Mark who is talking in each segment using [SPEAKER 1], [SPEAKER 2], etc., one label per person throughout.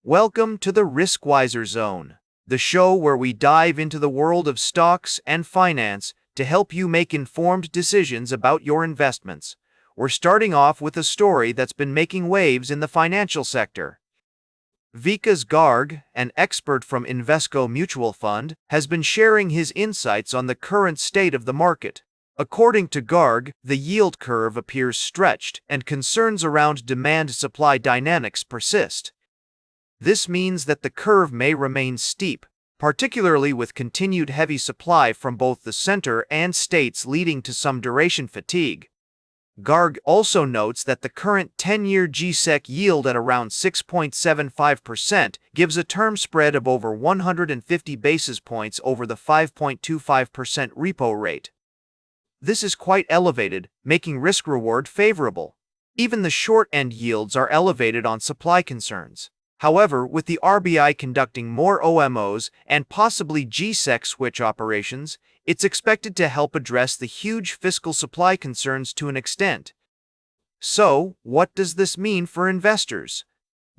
[SPEAKER 1] Welcome to the Riskwiser Zone, the show where we dive into the world of stocks and finance to help you make informed decisions about your investments. We're starting off with a story that's been making waves in the financial sector. Vikas Garg, an expert from Invesco Mutual Fund, has been sharing his insights on the current state of the market. According to Garg, the yield curve appears stretched and concerns around demand-supply dynamics persist. This means that the curve may remain steep, particularly with continued heavy supply from both the center and states, leading to some duration fatigue. Garg also notes that the current 10-year G-Sec yield at around 6.75% gives a term spread of over 150 basis points over the 5.25% repo rate. This is quite elevated, making risk-reward favorable. Even the short-end yields are elevated on supply concerns. However, with the RBI conducting more OMOs and possibly G-Sec switch operations, it's expected to help address the huge fiscal supply concerns to an extent. So, what does this mean for investors?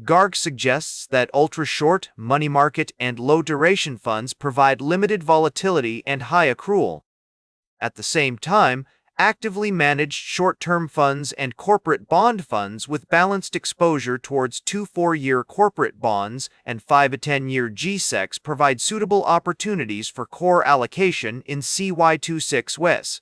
[SPEAKER 1] Garg suggests that ultra-short, money market, and low-duration funds provide limited volatility and high accrual. At the same time, actively managed short-term funds and corporate bond funds with balanced exposure towards 2-4-year corporate bonds and 5-10-year G-Secs provide suitable opportunities for core allocation in CY26 WES.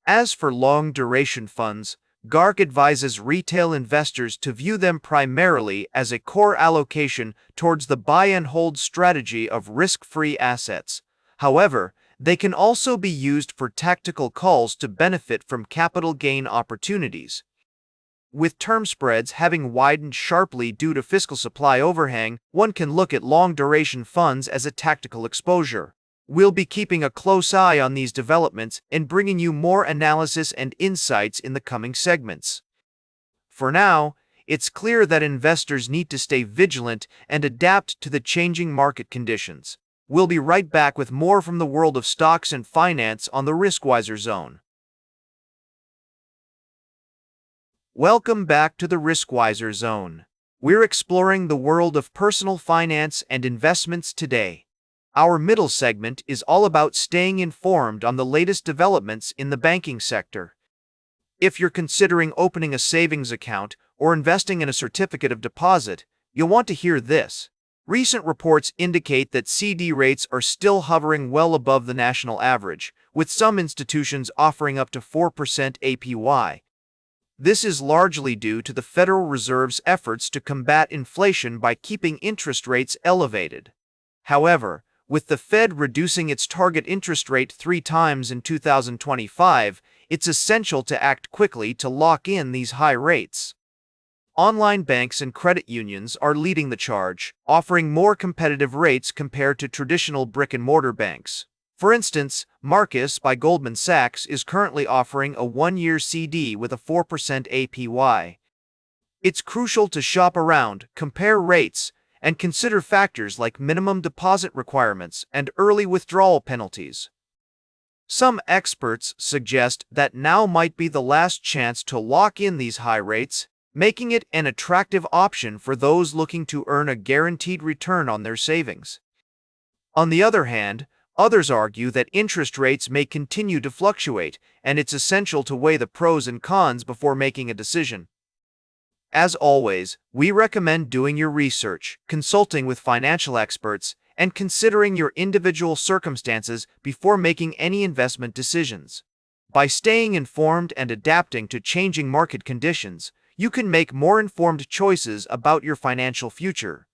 [SPEAKER 1] As for long-duration funds, Garg advises retail investors to view them primarily as a core allocation towards the buy-and-hold strategy of risk-free assets. However, they can also be used for tactical calls to benefit from capital gain opportunities. With term spreads having widened sharply due to fiscal supply overhang, one can look at long-duration funds as a tactical exposure. We'll be keeping a close eye on these developments and bringing you more analysis and insights in the coming segments. For now, it's clear that investors need to stay vigilant and adapt to the changing market conditions. We'll be right back with more from the world of stocks and finance on the Riskwiser Zone. Welcome back to the Riskwiser Zone. We're exploring the world of personal finance and investments today. Our middle segment is all about staying informed on the latest developments in the banking sector. If you're considering opening a savings account or investing in a certificate of deposit, you'll want to hear this. Recent reports indicate that CD rates are still hovering well above the national average, with some institutions offering up to 4% APY. This is largely due to the Federal Reserve's efforts to combat inflation by keeping interest rates elevated. However, with the Fed reducing its target interest rate 3 times in 2025, it's essential to act quickly to lock in these high rates. Online banks and credit unions are leading the charge, offering more competitive rates compared to traditional brick-and-mortar banks. For instance, Marcus by Goldman Sachs is currently offering a 1-year CD with a 4% APY. It's crucial to shop around, compare rates, and consider factors like minimum deposit requirements and early withdrawal penalties. Some experts suggest that now might be the last chance to lock in these high rates, making it an attractive option for those looking to earn a guaranteed return on their savings. On the other hand, others argue that interest rates may continue to fluctuate, and it's essential to weigh the pros and cons before making a decision. As always, we recommend doing your research, consulting with financial experts, and considering your individual circumstances before making any investment decisions. By staying informed and adapting to changing market conditions, you can make more informed choices about your financial future.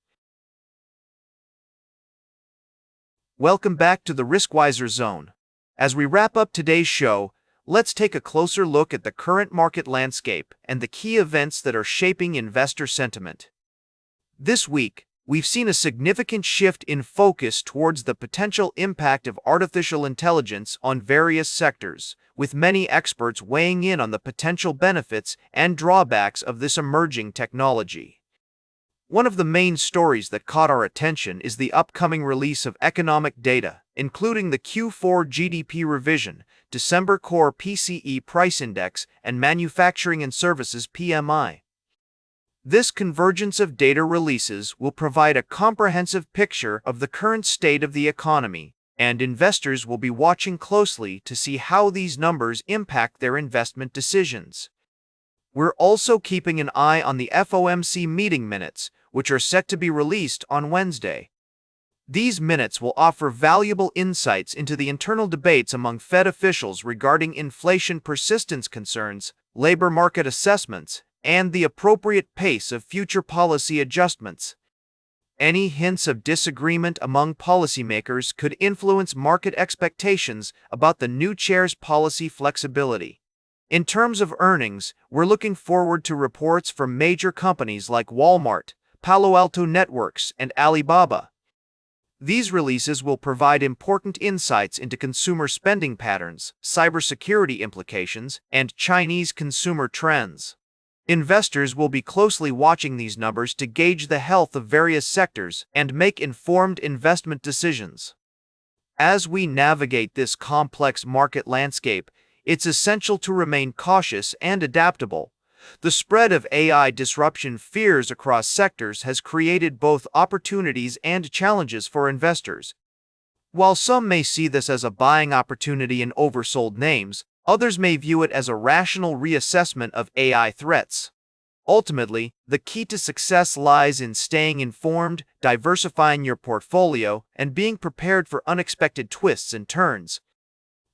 [SPEAKER 1] Welcome back to the Riskwiser Zone. As we wrap up today's show, let's take a closer look at the current market landscape and the key events that are shaping investor sentiment. This week, we've seen a significant shift in focus towards the potential impact of artificial intelligence on various sectors, with many experts weighing in on the potential benefits and drawbacks of this emerging technology. One of the main stories that caught our attention is the upcoming release of economic data, including the Q4 GDP revision, December Core PCE Price Index, and Manufacturing and Services PMI. This convergence of data releases will provide a comprehensive picture of the current state of the economy, and investors will be watching closely to see how these numbers impact their investment decisions. We're also keeping an eye on the FOMC meeting minutes, which are set to be released on Wednesday. These minutes will offer valuable insights into the internal debates among Fed officials regarding inflation persistence concerns, labor market assessments, and the appropriate pace of future policy adjustments. Any hints of disagreement among policymakers could influence market expectations about the new chair's policy flexibility. In terms of earnings, we're looking forward to reports from major companies like Walmart, Palo Alto Networks, and Alibaba. These releases will provide important insights into consumer spending patterns, cybersecurity implications, and Chinese consumer trends. Investors will be closely watching these numbers to gauge the health of various sectors and make informed investment decisions. As we navigate this complex market landscape, it's essential to remain cautious and adaptable. The spread of AI disruption fears across sectors has created both opportunities and challenges for investors. While some may see this as a buying opportunity in oversold names, others may view it as a rational reassessment of AI threats. Ultimately, the key to success lies in staying informed, diversifying your portfolio, and being prepared for unexpected twists and turns.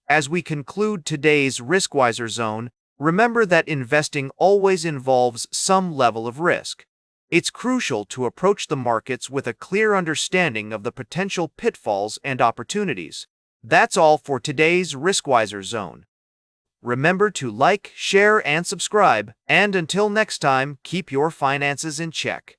[SPEAKER 1] As we conclude today's Riskwiser Zone, remember that investing always involves some level of risk. It's crucial to approach the markets with a clear understanding of the potential pitfalls and opportunities. That's all for today's Riskwiser Zone. Remember to like, share, and subscribe, and until next time, keep your finances in check.